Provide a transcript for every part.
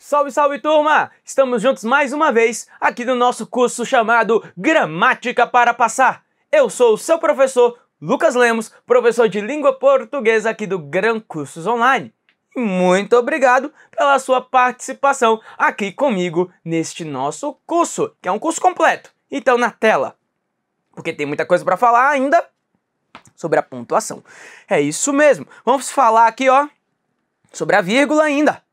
Salve, salve, turma! Estamos juntos mais uma vez aqui no nosso curso chamado Gramática para Passar. Eu sou o seu professor Lucas Lemos, professor de língua portuguesa aqui do Gran Cursos Online. E muito obrigado pela sua participação aqui comigo neste nosso curso, que é um curso completo. Então, na tela, porque tem muita coisa para falar ainda sobre a pontuação. É isso mesmo. Vamos falar aqui, ó, sobre a vírgula ainda.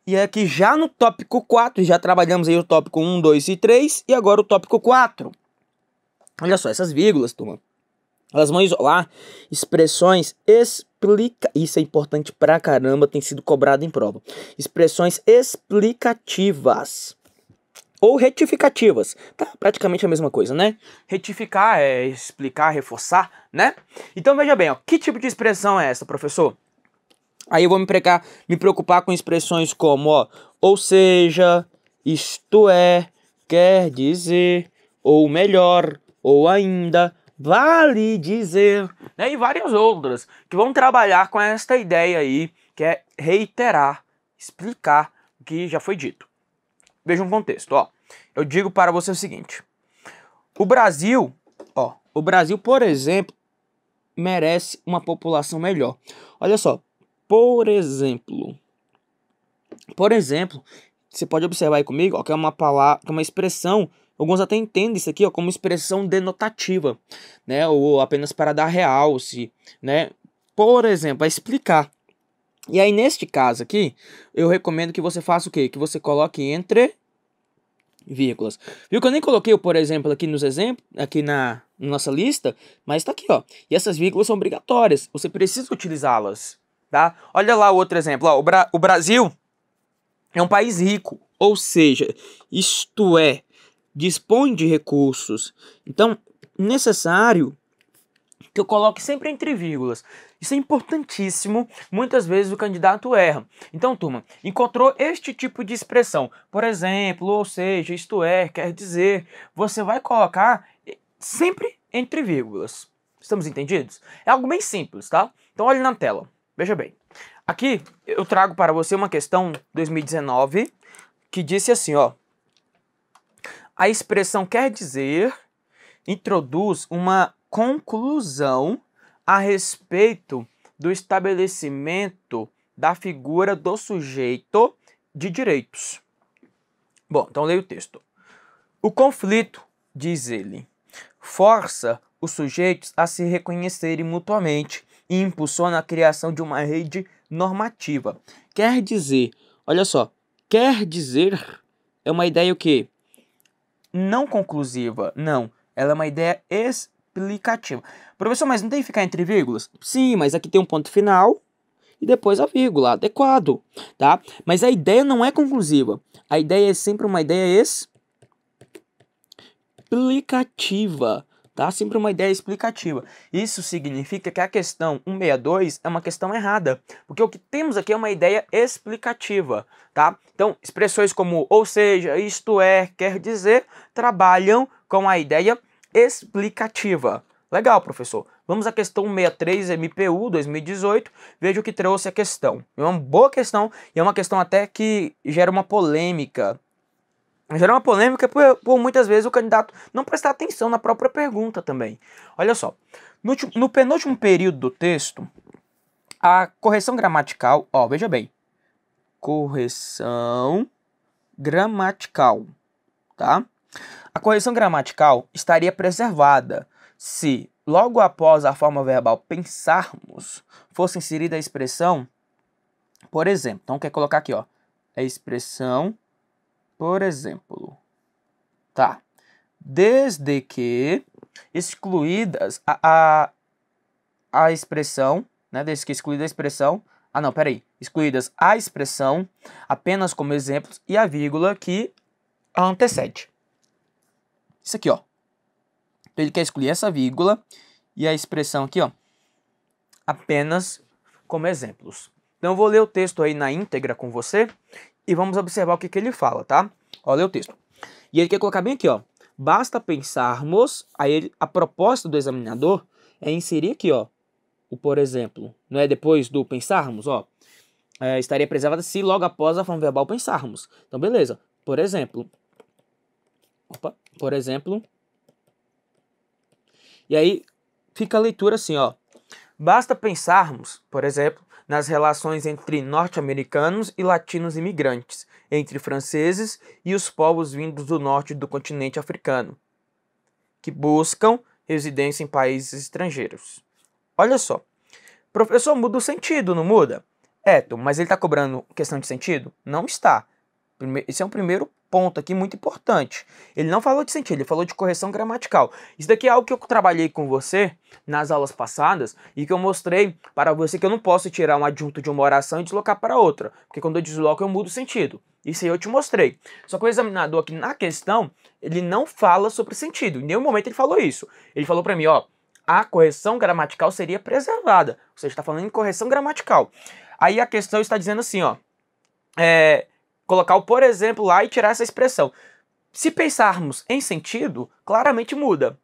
E aqui já no tópico 4, já trabalhamos aí o tópico 1, 2 e 3, e agora o tópico 4. Olha só, essas vírgulas, turma, elas vão isolar expressões isso é importante pra caramba, tem sido cobrado em prova. Expressões explicativas ou retificativas, tá? Praticamente a mesma coisa, né? Retificar é explicar, reforçar, né? Então veja bem, ó, que tipo de expressão é essa, professor? Aí eu vou me preocupar com expressões como, ó, ou seja, isto é, quer dizer, ou melhor, ou ainda, vale dizer, né? E várias outras que vão trabalhar com esta ideia aí, que é reiterar, explicar o que já foi dito. Veja um contexto, ó. Eu digo para você o seguinte: o Brasil, por exemplo, merece uma população melhor. Olha só. Por exemplo, você pode observar aí comigo, ó, que é uma palavra, que é uma expressão, alguns até entendem isso aqui, ó, como expressão denotativa, né, ou apenas para dar realce, né, por exemplo, para explicar. E aí, neste caso aqui, eu recomendo que você faça o quê? Que você coloque entre vírgulas. Viu que eu nem coloquei o por exemplo aqui nos exemplos, aqui na nossa lista, mas tá aqui, ó. E essas vírgulas são obrigatórias, você precisa utilizá-las. Tá? Olha lá o outro exemplo, ó. O Brasil é um país rico, ou seja, isto é, dispõe de recursos. Então, necessário que eu coloque sempre entre vírgulas. Isso é importantíssimo, muitas vezes o candidato erra. Então, turma, encontrou este tipo de expressão, por exemplo, ou seja, isto é, quer dizer, você vai colocar sempre entre vírgulas. Estamos entendidos? É algo bem simples, tá? Então, olhe na tela. Veja bem, aqui eu trago para você uma questão 2019 que disse assim, ó. A expressão quer dizer introduz uma conclusão a respeito do estabelecimento da figura do sujeito de direitos. Bom, então leia o texto. O conflito, diz ele, força os sujeitos a se reconhecerem mutuamente e impulsiona a criação de uma rede normativa. Quer dizer, olha só, quer dizer é uma ideia o quê? Não conclusiva, não. Ela é uma ideia explicativa. Professor, mas não tem que ficar entre vírgulas? Sim, mas aqui tem um ponto final e depois a vírgula, adequado, tá? Mas a ideia não é conclusiva. A ideia é sempre uma ideia explicativa. Tá? Sempre uma ideia explicativa. Isso significa que a questão 162 é uma questão errada, porque o que temos aqui é uma ideia explicativa, tá? Então, expressões como ou seja, isto é, quer dizer, trabalham com a ideia explicativa. Legal, professor. Vamos à questão 63 MPU 2018. Veja o que trouxe a questão. É uma boa questão e é uma questão até que gera uma polêmica. Gera uma polêmica por muitas vezes o candidato não prestar atenção na própria pergunta também. Olha só, no penúltimo período do texto, a correção gramatical, ó, veja bem, correção gramatical, tá? A correção gramatical estaria preservada se, logo após a forma verbal pensarmos, fosse inserida a expressão, por exemplo. Então, quer colocar aqui, ó, a expressão por exemplo, tá? Desde que excluídas a expressão, né? Desde que excluída a expressão, excluídas a expressão apenas como exemplos e a vírgula que a antecede. Isso aqui, ó. Então ele quer excluir essa vírgula e a expressão aqui, ó, apenas como exemplos. Então eu vou ler o texto aí na íntegra com você e vamos observar o que ele fala, tá? Ó, lê o texto. E ele quer colocar bem aqui, ó. Basta pensarmos, aí a proposta do examinador é inserir aqui, ó, o por exemplo. Não é depois do pensarmos, ó. estaria preservada se logo após a forma verbal pensarmos. Então, beleza. Por exemplo, e aí fica a leitura assim, ó. Basta pensarmos, por exemplo, nas relações entre norte-americanos e latinos imigrantes, entre franceses e os povos vindos do norte do continente africano, que buscam residência em países estrangeiros. Olha só, professor, muda o sentido, não muda? Tom, mas ele está cobrando questão de sentido? Não está. Esse é um primeiro ponto aqui muito importante. Ele não falou de sentido, ele falou de correção gramatical. Isso daqui é algo que eu trabalhei com você nas aulas passadas e que eu mostrei para você que eu não posso tirar um adjunto de uma oração e deslocar para outra, porque quando eu desloco eu mudo o sentido. Isso aí eu te mostrei. Só que o examinador aqui na questão, ele não fala sobre sentido. Em nenhum momento ele falou isso. Ele falou para mim, ó, a correção gramatical seria preservada. Você está falando em correção gramatical. Aí a questão está dizendo assim, ó, colocar o por exemplo lá e tirar essa expressão. Se pensarmos em sentido, claramente muda.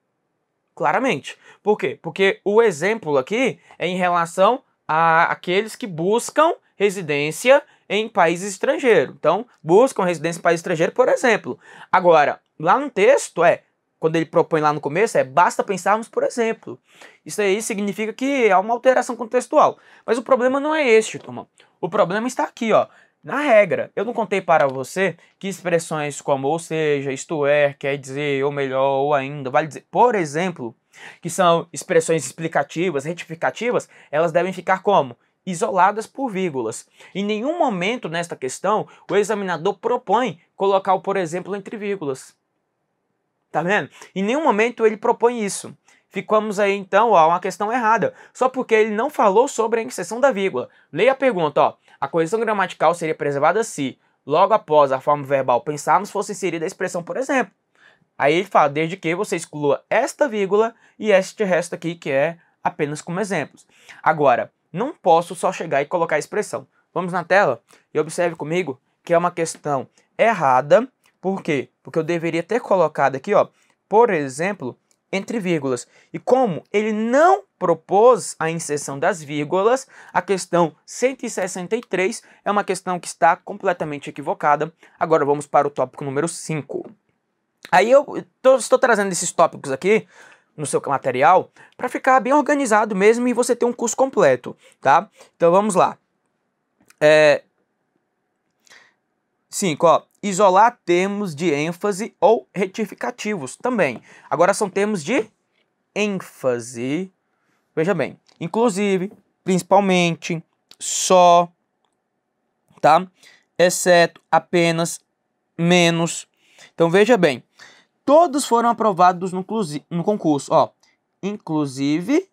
Claramente. Por quê? Porque o exemplo aqui é em relação a aqueles que buscam residência em países estrangeiros. Então, buscam residência em país estrangeiro, por exemplo. Agora, lá no texto quando ele propõe lá no começo, basta pensarmos, por exemplo. Isso aí significa que há uma alteração contextual. Mas o problema não é este, turma. O problema está aqui, ó. Na regra, eu não contei para você que expressões como ou seja, isto é, quer dizer, ou melhor, ou ainda, vale dizer, por exemplo, que são expressões explicativas, retificativas, elas devem ficar como? Isoladas por vírgulas. Em nenhum momento nesta questão, o examinador propõe colocar o por exemplo entre vírgulas. Tá vendo? Em nenhum momento ele propõe isso. Ficamos aí então, ó, uma questão errada, só porque ele não falou sobre a inserção da vírgula. Leia a pergunta, ó. A correção gramatical seria preservada se, logo após a forma verbal pensarmos, fosse inserida a expressão por exemplo. Aí ele fala, desde que você exclua esta vírgula e este resto aqui, que é apenas como exemplos. Agora, não posso só chegar e colocar a expressão. Vamos na tela e observe comigo que é uma questão errada. Por quê? Porque eu deveria ter colocado aqui, ó, por exemplo, entre vírgulas. E como ele não propôs a inserção das vírgulas, a questão 163 é uma questão que está completamente equivocada. Agora vamos para o tópico número 5. Aí eu estou trazendo esses tópicos aqui no seu material para ficar bem organizado mesmo e você ter um curso completo, tá? Então vamos lá. 5, ó. Isolar termos de ênfase ou retificativos também. Agora são termos de ênfase. Veja bem. Inclusive, principalmente, só, tá? Exceto, apenas, menos. Então veja bem. Todos foram aprovados no concurso, ó. Inclusive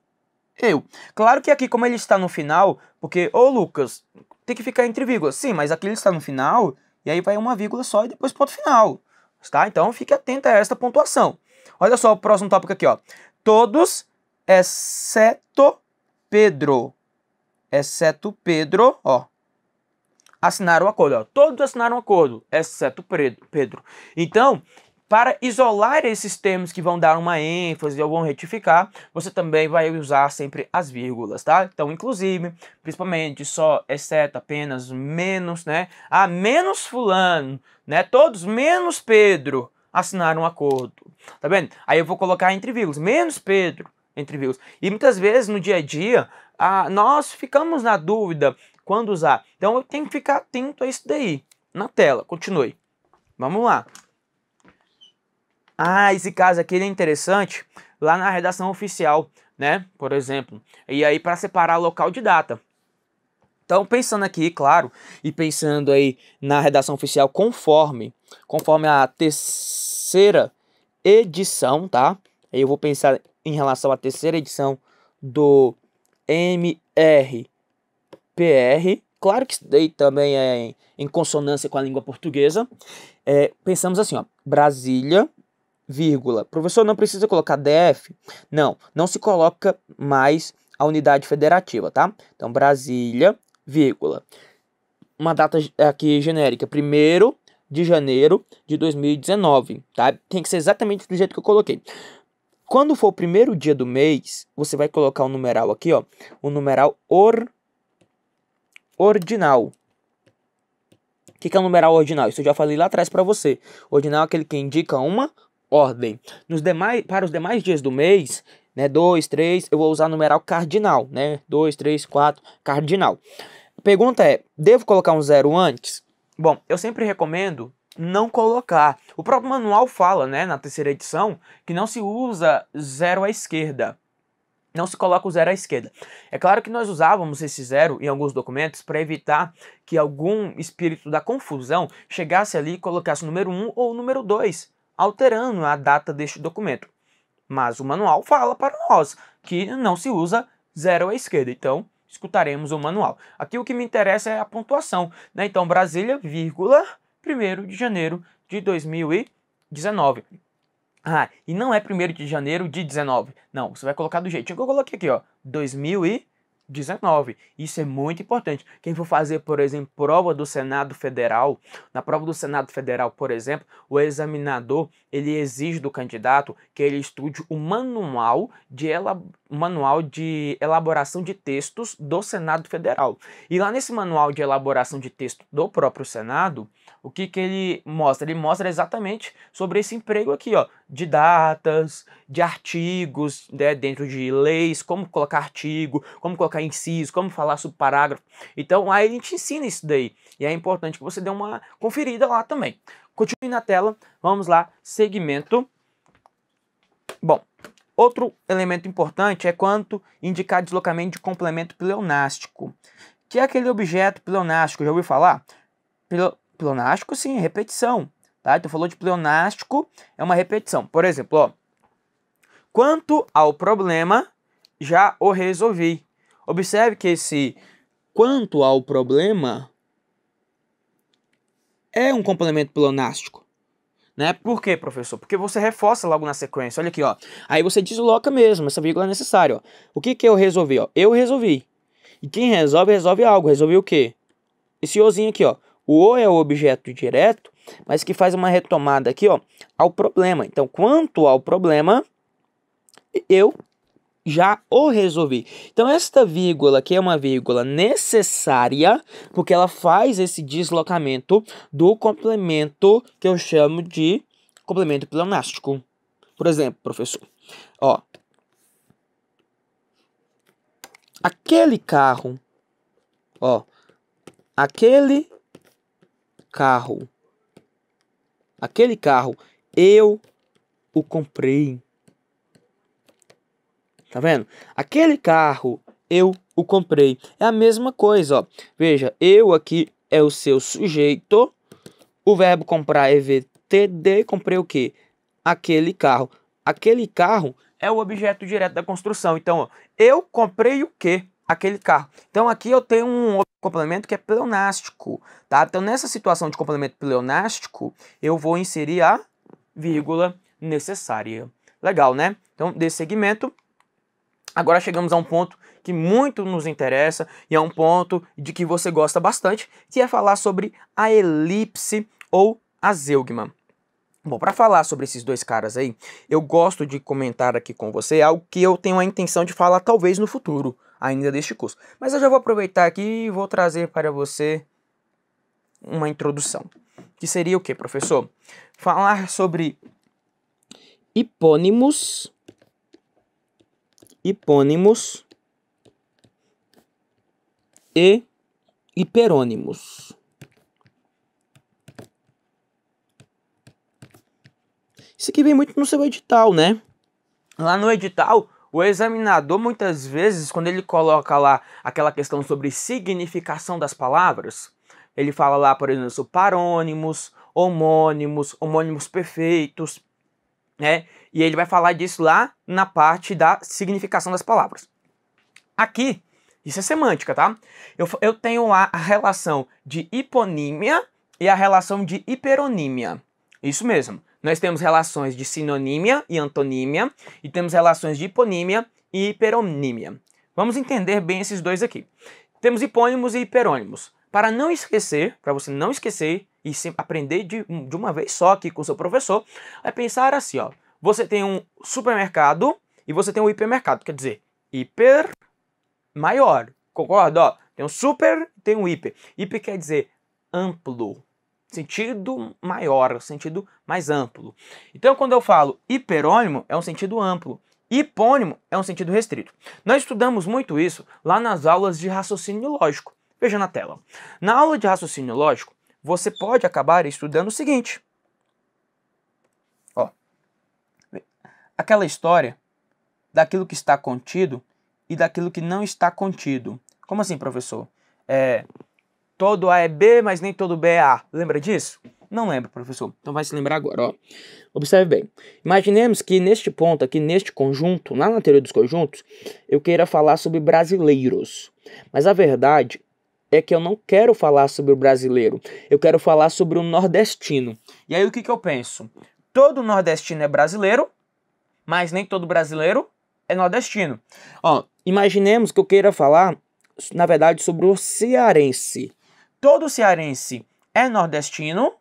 eu. Claro que aqui, como ele está no final, porque, ô Lucas, tem que ficar entre vírgulas. Sim, mas aqui ele está no final, e aí vai uma vírgula só e depois ponto final. Tá? Então fique atento a esta pontuação. Olha só o próximo tópico aqui, ó. Todos, exceto Pedro. Exceto Pedro, ó. Assinaram o acordo, ó. Todos assinaram o acordo, exceto Pedro. Então, para isolar esses termos que vão dar uma ênfase ou vão retificar, você também vai usar sempre as vírgulas, tá? Então, inclusive, principalmente, só, exceto, apenas, menos, né? Ah, menos fulano, né? Todos menos Pedro assinaram um acordo, tá vendo? Aí eu vou colocar entre vírgulas, menos Pedro, entre vírgulas. E muitas vezes, no dia a dia, nós ficamos na dúvida quando usar. Então, eu tenho que ficar atento a isso daí. Na tela, continue. Vamos lá. Esse caso aqui ele é interessante lá na redação oficial, né? Por exemplo. E aí para separar local de data. Então, pensando aqui, claro, e pensando aí na redação oficial conforme a terceira edição, tá? Aí eu vou pensar em relação à terceira edição do MRPR. Claro que isso daí também é em consonância com a língua portuguesa. Pensamos assim, ó, Brasília, vírgula. Professor, não precisa colocar DF? Não se coloca mais a unidade federativa, tá? Então, Brasília, vírgula. Uma data aqui genérica, 1º de janeiro de 2019, tá? Tem que ser exatamente do jeito que eu coloquei. Quando for o primeiro dia do mês, você vai colocar um numeral aqui, ó. O numeral ordinal. O que é um numeral ordinal? Isso eu já falei lá atrás para você. Ordinal é aquele que indica uma ordem. Para os demais dias do mês, né, 2, 3, eu vou usar o numeral cardinal, né? 2, 3, 4, cardinal. A pergunta é, devo colocar um zero antes? Bom, eu sempre recomendo não colocar. O próprio manual fala, né, na terceira edição, que não se usa zero à esquerda. Não se coloca o zero à esquerda. É claro que nós usávamos esse zero em alguns documentos para evitar que algum espírito da confusão chegasse ali e colocasse o número 1 ou o número 2, alterando a data deste documento. Mas o manual fala para nós que não se usa zero à esquerda, então escutaremos o manual. Aqui o que me interessa é a pontuação, né? Então Brasília, vírgula, 1º de janeiro de 2019. Ah, e não é 1º de janeiro de 19. Não, você vai colocar do jeito que eu coloquei aqui, ó. 2019. Isso é muito importante. Quem for fazer, por exemplo, prova do Senado Federal, na prova do Senado Federal, por exemplo, o examinador, ele exige do candidato que ele estude o manual de elaboração de textos do Senado Federal. E lá nesse manual de elaboração de texto do próprio Senado, o que ele mostra? Ele mostra exatamente sobre esse emprego aqui, ó, de datas, de artigos, né, dentro de leis, como colocar artigo, como colocar inciso, como falar sobre parágrafo. Então, aí a gente ensina isso daí. E é importante que você dê uma conferida lá também. Continue na tela, vamos lá, segmento. Bom, outro elemento importante é quanto indicar deslocamento de complemento pleonástico, que é aquele objeto pleonástico, já ouviu falar? Pleonástico, sim, repetição, tá? Então falou de pleonástico, é uma repetição. Por exemplo, ó, quanto ao problema, já o resolvi. Observe que esse quanto ao problema é um complemento pleonástico, né? Por quê, professor? Porque você reforça logo na sequência. Olha aqui, ó. Aí você desloca mesmo, essa vírgula é necessária, ó. O que eu resolvi, ó? Eu resolvi. E quem resolve, resolve algo. Resolvi o quê? Esse ozinho aqui, ó. O o é o objeto direto, mas que faz uma retomada aqui, ó, ao problema. Então, quanto ao problema, eu já o resolvi. Então, esta vírgula aqui é uma vírgula necessária, porque ela faz esse deslocamento do complemento que eu chamo de complemento pleonástico. Por exemplo, professor, ó, aquele carro, ó, aquele carro, eu o comprei. Tá vendo? Aquele carro, eu o comprei. É a mesma coisa, ó. Veja, eu aqui é o seu sujeito. O verbo comprar é VTD. Comprei o quê? Aquele carro. Aquele carro é o objeto direto da construção. Então, ó, eu comprei o quê? Aquele carro. Então, aqui eu tenho um complemento que é pleonástico, tá? Então, nessa situação de complemento pleonástico, eu vou inserir a vírgula necessária. Legal, né? Então, desse segmento, agora chegamos a um ponto que muito nos interessa e é um ponto de que você gosta bastante, que é falar sobre a elipse ou a zeugma. Bom, para falar sobre esses dois caras aí, eu gosto de comentar aqui com você algo que eu tenho a intenção de falar talvez no futuro, ainda deste curso. Mas eu já vou aproveitar aqui e vou trazer para você uma introdução. Que seria o que, professor? Falar sobre hipônimos e hiperônimos. Isso aqui vem muito no seu edital, né? Lá no edital, o examinador, muitas vezes, quando ele coloca lá aquela questão sobre significação das palavras, ele fala lá, por exemplo, sobre parônimos, homônimos perfeitos, né? E ele vai falar disso lá na parte da significação das palavras. Aqui, isso é semântica, tá? Eu tenho lá a relação de hiponímia e a relação de hiperonímia. Isso mesmo. Nós temos relações de sinonímia e antonímia e temos relações de hiponímia e hiperonímia. Vamos entender bem esses dois aqui. Temos hipônimos e hiperônimos. Para não esquecer, para você não esquecer e aprender de uma vez só aqui com o seu professor, é pensar assim, ó. Você tem um supermercado e você tem um hipermercado, quer dizer, hiper maior. Concorda? Ó, Tem o super e tem o hiper. Hiper quer dizer amplo, sentido maior, sentido mais amplo. Então, quando eu falo hiperônimo, é um sentido amplo. Hipônimo é um sentido restrito. Nós estudamos muito isso lá nas aulas de raciocínio lógico. Veja na tela. Na aula de raciocínio lógico, você pode acabar estudando o seguinte. Ó, aquela história daquilo que está contido e daquilo que não está contido. Como assim, professor? Todo A é B, mas nem todo B é A. Lembra disso? Não lembra, professor. Então vai se lembrar agora, ó. Observe bem. Imaginemos que neste ponto aqui, neste conjunto, lá na teoria dos conjuntos, eu queira falar sobre brasileiros. Mas a verdade é que eu não quero falar sobre o brasileiro. Eu quero falar sobre o nordestino. E aí o que eu penso? Todo nordestino é brasileiro, mas nem todo brasileiro é nordestino. Ó, imaginemos que eu queira falar, na verdade, sobre o cearense. Todo cearense é nordestino,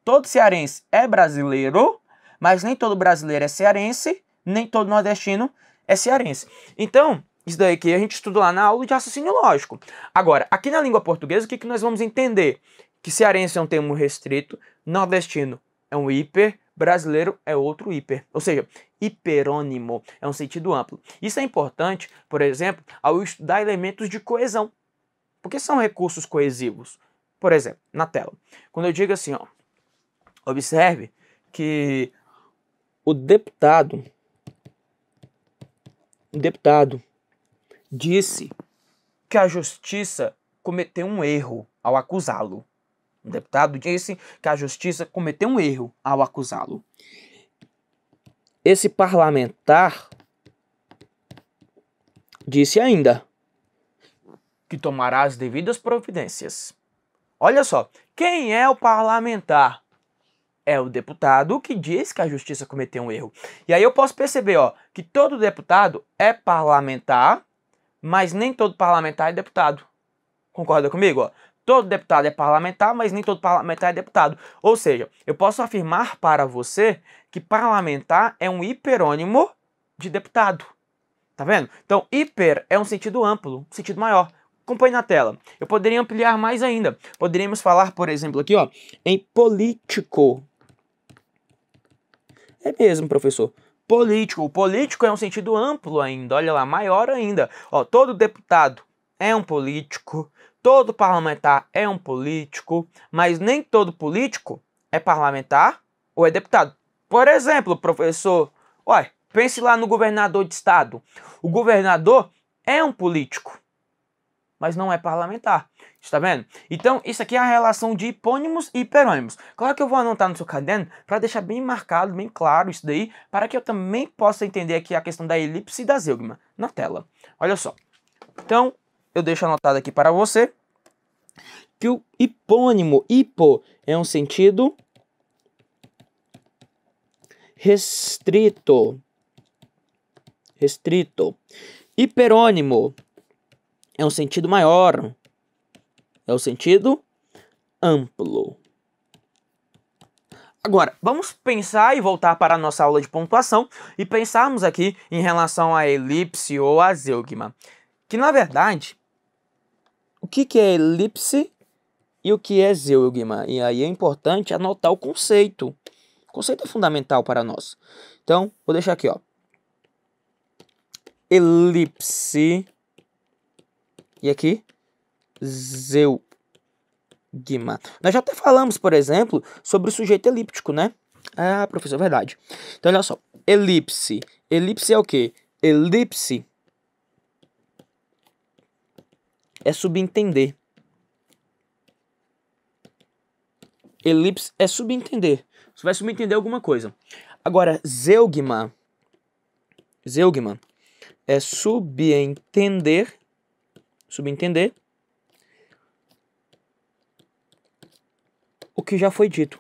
todo cearense é brasileiro, mas nem todo brasileiro é cearense, nem todo nordestino é cearense. Então, isso daí que a gente estuda lá na aula de raciocínio lógico. Agora, aqui na língua portuguesa, o que nós vamos entender? Que cearense é um termo restrito, nordestino é um hiper, brasileiro é outro hiper. Ou seja, hiperônimo é um sentido amplo. Isso é importante, por exemplo, ao estudar elementos de coesão. Porque são recursos coesivos. Por exemplo, na tela. Quando eu digo assim, ó, observe que o deputado disse que a justiça cometeu um erro ao acusá-lo. O deputado disse que a justiça cometeu um erro ao acusá-lo. Esse parlamentar disse ainda que tomará as devidas providências. Olha só, quem é o parlamentar? É o deputado que diz que a justiça cometeu um erro. E aí eu posso perceber, ó, que todo deputado é parlamentar, mas nem todo parlamentar é deputado. Concorda comigo? Ó? Todo deputado é parlamentar, mas nem todo parlamentar é deputado. Ou seja, eu posso afirmar para você que parlamentar é um hiperônimo de deputado. Tá vendo? Então, hiper é um sentido amplo, um sentido maior. Acompanhe na tela. Eu poderia ampliar mais ainda. Poderíamos falar, por exemplo, aqui, ó, em político. É mesmo, professor. Político. O político é um sentido amplo ainda. Olha lá, maior ainda. Ó, todo deputado é um político. Todo parlamentar é um político. Mas nem todo político é parlamentar ou é deputado. Por exemplo, professor, olha, pense lá no governador de estado. O governador é um político, mas não é parlamentar. Está vendo? Então, isso aqui é a relação de hipônimos e hiperônimos. Claro que eu vou anotar no seu caderno para deixar bem marcado, bem claro isso daí, para que eu também possa entender aqui a questão da elipse e da zeugma na tela. Olha só. Então, eu deixo anotado aqui para você que o hipônimo, hipo, é um sentido restrito. Restrito. Hiperônimo é um sentido maior. É o sentido amplo. Agora, vamos pensar e voltar para a nossa aula de pontuação e pensarmos aqui em relação à elipse ou à zeugma. Que, na verdade, o que é elipse e o que é zeugma? E aí é importante anotar o conceito. O conceito é fundamental para nós. Então, vou deixar aqui, ó. Elipse. E aqui, zeugma. Nós já até falamos, por exemplo, sobre o sujeito elíptico, né? Ah, professor, é verdade. Então, olha só. Elipse. Elipse é o quê? Elipse é subentender. Elipse é subentender. Você vai subentender alguma coisa. Agora, zeugma. Zeugma é subentender. Subentender o que já foi dito.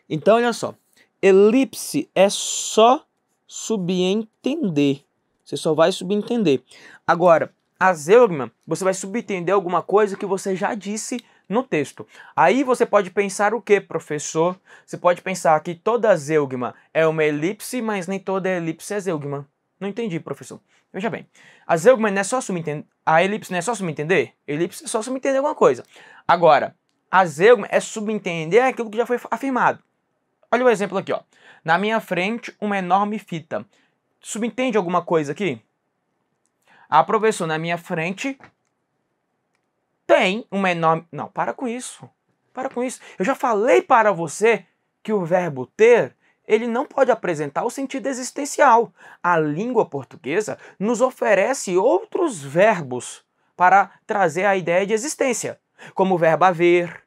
Então, olha só. Elipse é só subentender. Você só vai subentender. Agora, a zeugma, você vai subentender alguma coisa que você já disse no texto. Aí você pode pensar o que, professor? Você pode pensar que toda zeugma é uma elipse, mas nem toda elipse é zeugma. Não entendi, professor. Veja bem, a zeugma não é só subentender, a elipse não é só subentender? Elipse é só subentender alguma coisa. Agora, a zeugma é subentender aquilo que já foi afirmado. Olha o exemplo aqui, ó. Na minha frente, uma enorme fita. Subentende alguma coisa aqui? Ah, professor, na minha frente tem uma enorme... Não, para com isso. Para com isso. Eu já falei para você que o verbo ter, ele não pode apresentar o sentido existencial. A língua portuguesa nos oferece outros verbos para trazer a ideia de existência, como o verbo haver,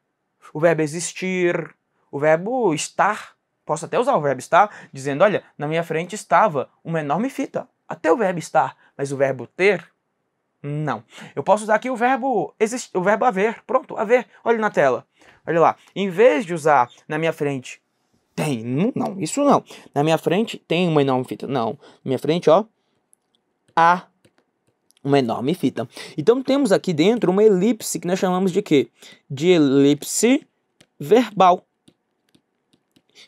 o verbo existir, o verbo estar. Posso até usar o verbo estar, dizendo, olha, na minha frente estava uma enorme fita. Até o verbo estar, mas o verbo ter, não. Eu posso usar aqui o verbo haver. Pronto, haver. Olha na tela. Olha lá. Em vez de usar na minha frente, tem. Não, isso não. Na minha frente tem uma enorme fita. Não. Na minha frente, ó, há uma enorme fita. Então temos aqui dentro uma elipse que nós chamamos de quê? De elipse verbal.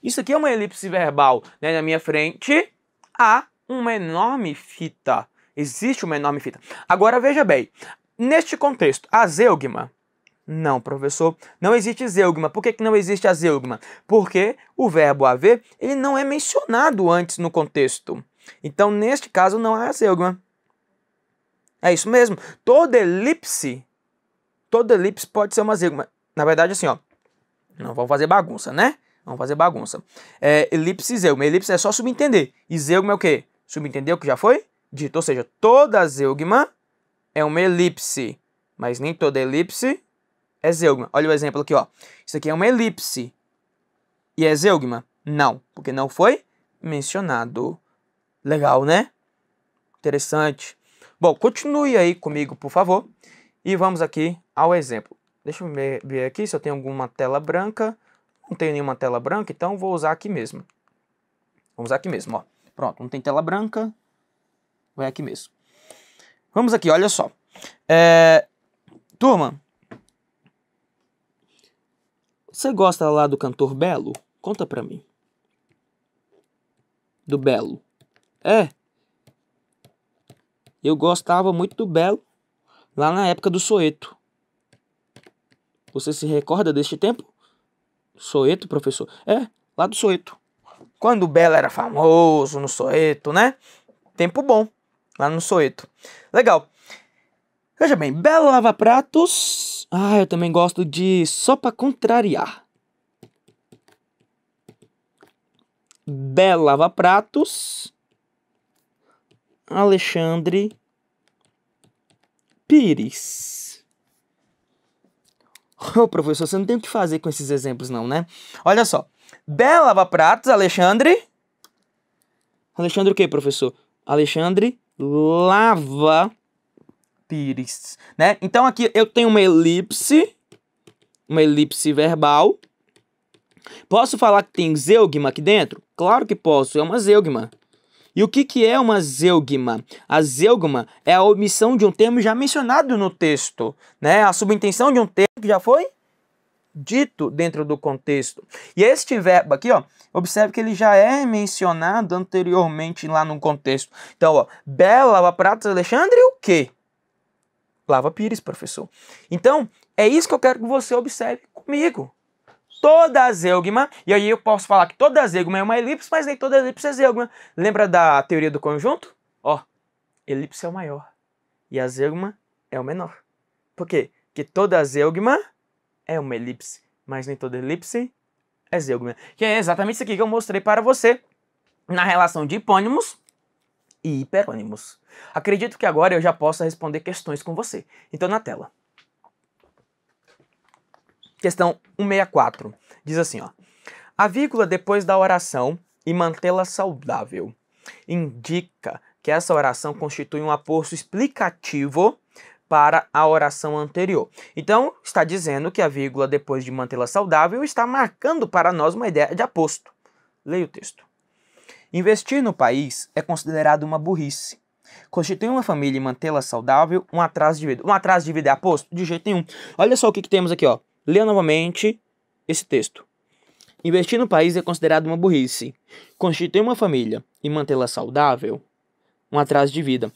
Isso aqui é uma elipse verbal, né? Na minha frente há uma enorme fita. Existe uma enorme fita. Agora veja bem, neste contexto, a zeugma? Não, professor, não existe zeugma. Por que não existe a zeugma? Porque o verbo haver, ele não é mencionado antes no contexto. Então, neste caso, não há a zeugma. É isso mesmo. Toda elipse pode ser uma zeugma. Na verdade, assim, ó, não vamos fazer bagunça, né? Vamos fazer bagunça. Elipse e zeugma. Elipse é só subentender. E zeugma é o quê? Subentender o que já foi dito. Ou seja, toda zeugma é uma elipse. Mas nem toda elipse é zeugma. Olha o exemplo aqui, ó. Isso aqui é uma elipse. E é zeugma? Não, porque não foi mencionado. Legal, né? Interessante. Bom, continue aí comigo, por favor. E vamos aqui ao exemplo. Deixa eu ver aqui se eu tenho alguma tela branca. Não tenho nenhuma tela branca, então vou usar aqui mesmo. Vou usar aqui mesmo, ó. Pronto, não tem tela branca. Vai aqui mesmo. Vamos aqui, olha só. Turma, você gosta lá do cantor Belo? Conta pra mim. Do Belo. Eu gostava muito do Belo lá na época do Soweto. Você se recorda deste tempo? Soweto, professor? Lá do Soweto. Quando o Belo era famoso no Soweto, né? Tempo bom, lá no Soweto. Legal. Veja bem, Belo lava pratos. Eu também gosto de só pra contrariar. Belo lava pratos. Alexandre Pires. Ô, professor, você não tem o que fazer com esses exemplos não, né? Olha só. Belo lava pratos, Alexandre. Alexandre o quê, professor? Alexandre lava Pires, né? Então aqui eu tenho uma elipse verbal. Posso falar que tem zeugma aqui dentro? Claro que posso, é uma zeugma. E o que é uma zeugma? A zeugma é a omissão de um termo já mencionado no texto, né? A subintenção de um termo que já foi dito dentro do contexto. E este verbo aqui, ó, observe que ele já é mencionado anteriormente lá no contexto. Então, ó, Belo lava pratos, Alexandre, o quê? Lava Pires, professor. Então, é isso que eu quero que você observe comigo. Toda zeugma, e aí eu posso falar que toda zeugma é uma elipse, mas nem toda elipse é zeugma. Lembra da teoria do conjunto? Ó, elipse é o maior e a zeugma é o menor. Por quê? Porque toda zeugma é uma elipse, mas nem toda elipse é zeugma. Que é exatamente isso aqui que eu mostrei para você na relação de hipônimos e hiperônimos. Acredito que agora eu já possa responder questões com você. Então, na tela. Questão 164. Diz assim, ó. A vírgula depois da oração e mantê-la saudável indica que essa oração constitui um aposto explicativo para a oração anterior. Então, está dizendo que a vírgula depois de mantê-la saudável está marcando para nós uma ideia de aposto. Leia o texto. Investir no país é considerado uma burrice. Constituir uma família e mantê-la saudável, um atraso de vida. Um atraso de vida é aposto? De jeito nenhum. Olha só o que temos aqui, ó. Leia novamente esse texto. Investir no país é considerado uma burrice. Constituir uma família e mantê-la saudável, um atraso de vida.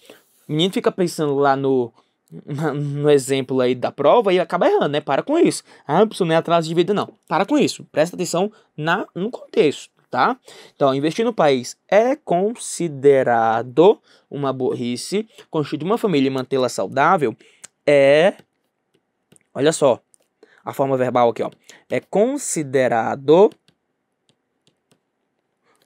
O menino fica pensando lá no exemplo aí da prova e acaba errando, né? Para com isso. Ah, isso não é atraso de vida, não. Para com isso. Presta atenção no contexto, tá? Então, investir no país é considerado uma burrice. Constituir uma família e mantê-la saudável é... Olha só. A forma verbal aqui, ó. É considerado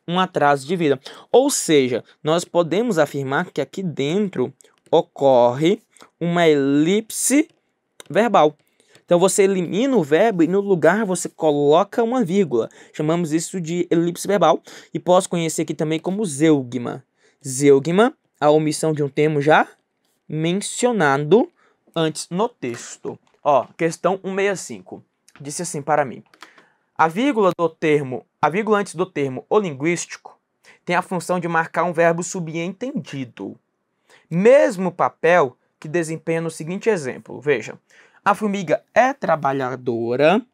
um atraso de vida. Ou seja, nós podemos afirmar que aqui dentro ocorre uma elipse verbal. Então você elimina o verbo e no lugar você coloca uma vírgula. Chamamos isso de elipse verbal e posso conhecer aqui também como zeugma. Zeugma, a omissão de um termo já mencionado antes no texto. Ó, questão 165. Disse assim para mim. A vírgula antes do termo o linguístico tem a função de marcar um verbo subentendido. Mesmo papel que desempenha no seguinte exemplo. Veja, a formiga é trabalhadora,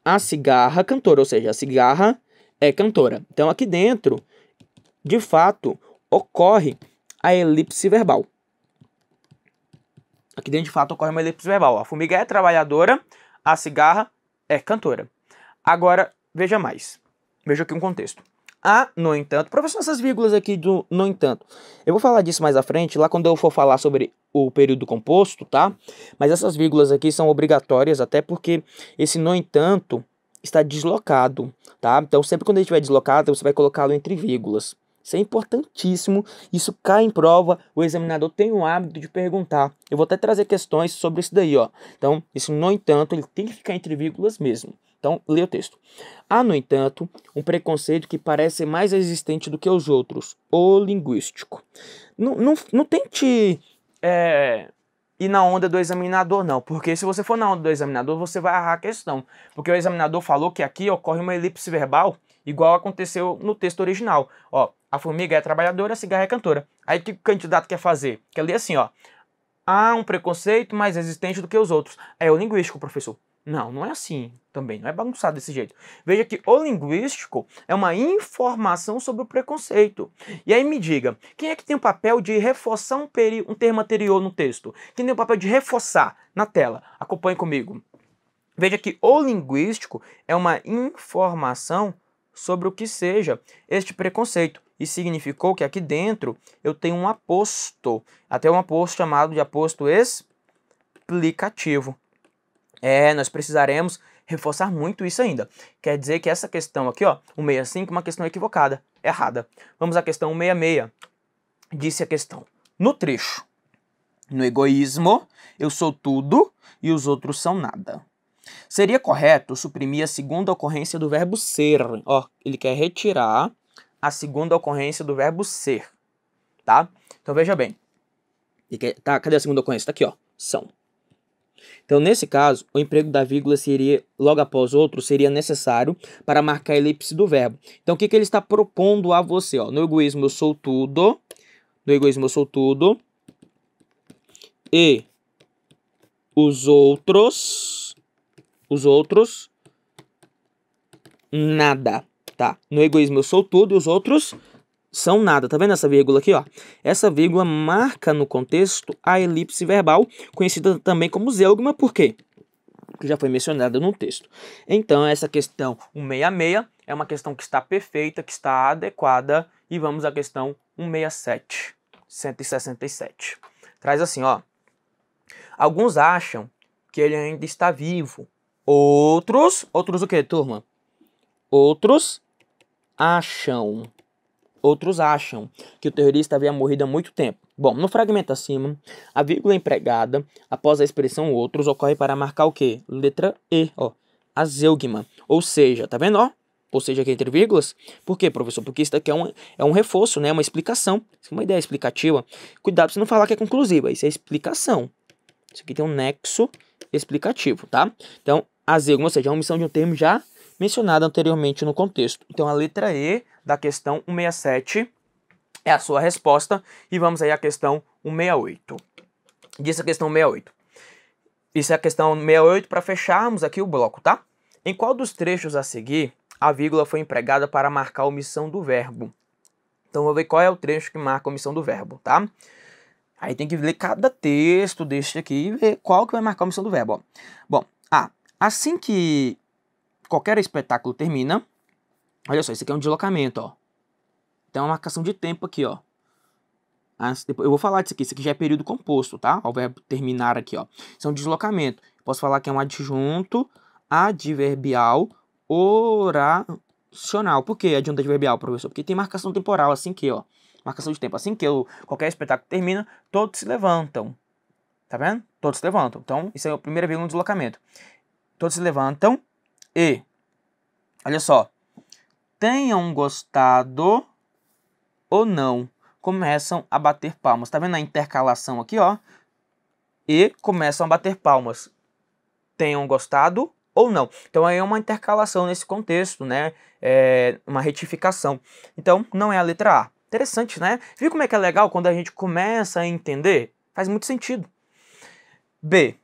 a cigarra cantora, ou seja, a cigarra é cantora. Então aqui dentro, de fato, ocorre a elipse verbal. Aqui dentro, de fato, ocorre uma elipse verbal. A formiga é trabalhadora, a cigarra é cantora. Agora, veja mais. Veja aqui um contexto. No entanto, professor, essas vírgulas aqui do no entanto. Eu vou falar disso mais à frente, lá quando eu for falar sobre o período composto, tá? Mas essas vírgulas aqui são obrigatórias, até porque esse no entanto está deslocado, tá? Então, sempre quando ele estiver deslocado, você vai colocá-lo entre vírgulas. Isso é importantíssimo, isso cai em prova, o examinador tem o hábito de perguntar. Eu vou até trazer questões sobre isso daí, ó. Então, isso no entanto, ele tem que ficar entre vírgulas mesmo. Então, leia o texto. Há, no entanto, um preconceito que parece ser mais existente do que os outros, o linguístico. Não tente ir na onda do examinador, não, porque se você for na onda do examinador, você vai errar a questão. Porque o examinador falou que aqui ocorre uma elipse verbal, igual aconteceu no texto original. Ó, a formiga é trabalhadora, a cigarra é cantora. Aí o que o candidato quer fazer? Quer ler assim, ó. Há um preconceito mais resistente do que os outros. É o linguístico, professor. Não é assim também, não é bagunçado desse jeito. Veja que o linguístico é uma informação sobre o preconceito. E aí me diga, quem é que tem o papel de reforçar um termo anterior no texto? Quem tem o papel de reforçar na tela? Acompanhe comigo. Veja que o linguístico é uma informação sobre o que seja este preconceito. E significou que aqui dentro eu tenho um aposto, até um aposto chamado de aposto explicativo. Nós precisaremos reforçar muito isso ainda. Quer dizer que essa questão aqui, ó, 165, é uma questão equivocada, errada. Vamos à questão 166. Disse a questão. No trecho, no egoísmo, eu sou tudo e os outros são nada. Seria correto suprimir a segunda ocorrência do verbo ser. Ó, ele quer retirar a segunda ocorrência do verbo ser, tá? Então veja bem. Cadê a segunda ocorrência? Tá aqui, ó. São. Então, nesse caso, o emprego da vírgula seria, logo após outro, seria necessário para marcar a elipse do verbo. Então, o que ele está propondo a você? Ó? No egoísmo, eu sou tudo. No egoísmo, eu sou tudo. E os outros, nada, tá? No egoísmo, eu sou tudo e os outros são nada. Tá vendo essa vírgula aqui, ó? Essa vírgula marca no contexto a elipse verbal, conhecida também como zeugma, por quê? Porque já foi mencionada no texto. Então, essa questão 166 é uma questão que está perfeita, que está adequada. E vamos à questão 167. 167. Traz assim, ó. Alguns acham que ele ainda está vivo. Outros o quê, turma? Outros acham que o terrorista havia morrido há muito tempo. Bom, no fragmento acima, a vírgula empregada após a expressão outros ocorre para marcar o quê? Letra E, ó, a zeugma. Ou seja, tá vendo, ó? Ou seja, aqui entre vírgulas. Por quê, professor? Porque isso daqui é um reforço, né? Uma explicação. Isso é uma ideia explicativa. Cuidado pra você não falar que é conclusiva. Isso é explicação. Isso aqui tem um nexo explicativo, tá? Então, a zeugma, ou seja, a omissão de um termo já mencionado anteriormente no contexto. Então, a letra E da questão 167 é a sua resposta. E vamos aí à questão 168. Diz a questão 168. Isso é a questão 68 para fecharmos aqui o bloco, tá? Em qual dos trechos a seguir a vírgula foi empregada para marcar a omissão do verbo? Então, vou ver qual é o trecho que marca a omissão do verbo, tá? Aí tem que ler cada texto deste aqui e ver qual que vai marcar a omissão do verbo, ó. Bom, assim que qualquer espetáculo termina, olha só, isso aqui é um deslocamento, ó. Tem uma marcação de tempo aqui, ó. Eu vou falar disso aqui, isso aqui já é período composto, tá? O verbo terminar aqui, ó. Isso é um deslocamento. Posso falar que é um adjunto adverbial oracional. Por que adjunto adverbial, professor? Porque tem marcação temporal, assim que, ó. Marcação de tempo. Assim que qualquer espetáculo termina, todos se levantam. Tá vendo? Todos se levantam. Então, isso é a primeira vírgula no deslocamento. Todos se levantam e, olha só, tenham gostado ou não, começam a bater palmas. Tá vendo a intercalação aqui, ó? E começam a bater palmas. Tenham gostado ou não. Então, aí é uma intercalação nesse contexto, né? É uma retificação. Então, não é a letra A. Interessante, né? Viu como é que é legal quando a gente começa a entender? Faz muito sentido. B.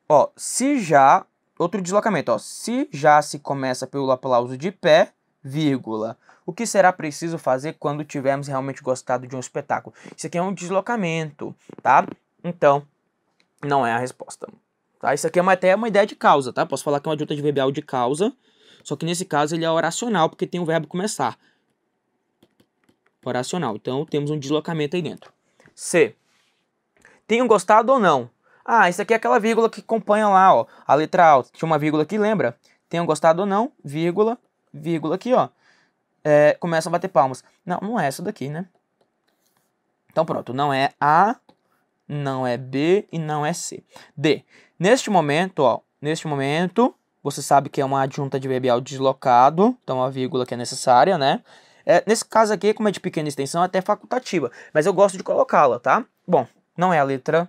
Ó, se já... Outro deslocamento, ó. Se já se começa pelo aplauso de pé, vírgula. O que será preciso fazer quando tivermos realmente gostado de um espetáculo? Isso aqui é um deslocamento, tá? Então, não é a resposta. Tá? Isso aqui é até uma ideia de causa, tá? Posso falar que é um adjunto adverbial de causa, só que nesse caso ele é oracional, porque tem o verbo começar. Oracional. Então, temos um deslocamento aí dentro. C. Tenham gostado ou não? Isso aqui é aquela vírgula que acompanha lá, ó. A letra A. Tinha uma vírgula aqui, lembra? Tenham gostado ou não, vírgula, vírgula aqui, ó. Começa a bater palmas. Não, não é essa daqui, né? Então pronto, não é A, não é B e não é C. D. Neste momento, ó, você sabe que é uma adjunta adverbial deslocado, então a vírgula que é necessária, né? Nesse caso aqui, como é de pequena extensão, é até facultativa, mas eu gosto de colocá-la, tá? Bom, não é a letra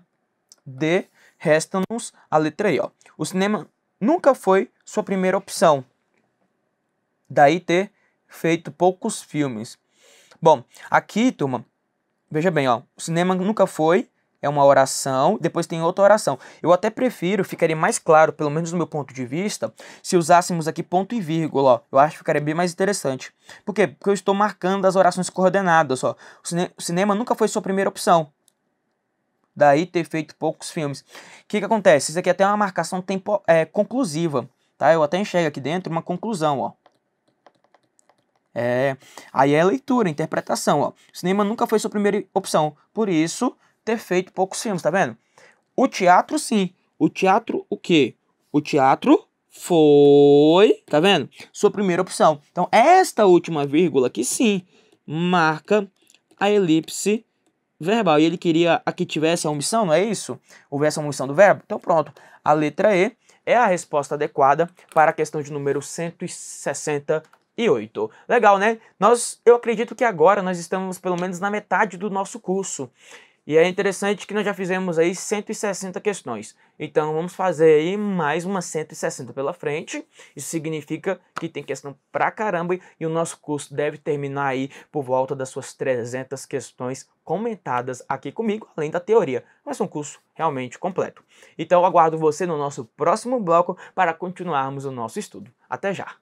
D, resta-nos a letra E, ó. O cinema nunca foi sua primeira opção. Daí ter feito poucos filmes. Bom, aqui, turma, veja bem, ó, o cinema nunca foi, é uma oração, depois tem outra oração. Eu até prefiro, ficaria mais claro, pelo menos do meu ponto de vista, se usássemos aqui ponto e vírgula, ó. Eu acho que ficaria bem mais interessante. Por quê? Porque eu estou marcando as orações coordenadas, ó. O cinema nunca foi sua primeira opção. Daí ter feito poucos filmes. O que acontece? Isso aqui é até uma marcação conclusiva, tá? Eu até enxergo aqui dentro uma conclusão, ó. Aí é leitura, interpretação, ó. O cinema nunca foi sua primeira opção, por isso ter feito poucos filmes, tá vendo? O teatro, sim. O teatro, o quê? O teatro foi, tá vendo? Sua primeira opção. Então, esta última vírgula aqui, sim, marca a elipse verbal. E ele queria que tivesse a omissão, não é isso? Houvesse a omissão do verbo? Então, pronto. A letra E é a resposta adequada para a questão de número 168. Legal, né? Eu acredito que agora nós estamos pelo menos na metade do nosso curso. E é interessante que nós já fizemos aí 160 questões. Então vamos fazer aí mais umas 160 pela frente. Isso significa que tem questão pra caramba e o nosso curso deve terminar aí por volta das suas 300 questões comentadas aqui comigo, além da teoria. Mas é um curso realmente completo. Então eu aguardo você no nosso próximo bloco para continuarmos o nosso estudo. Até já!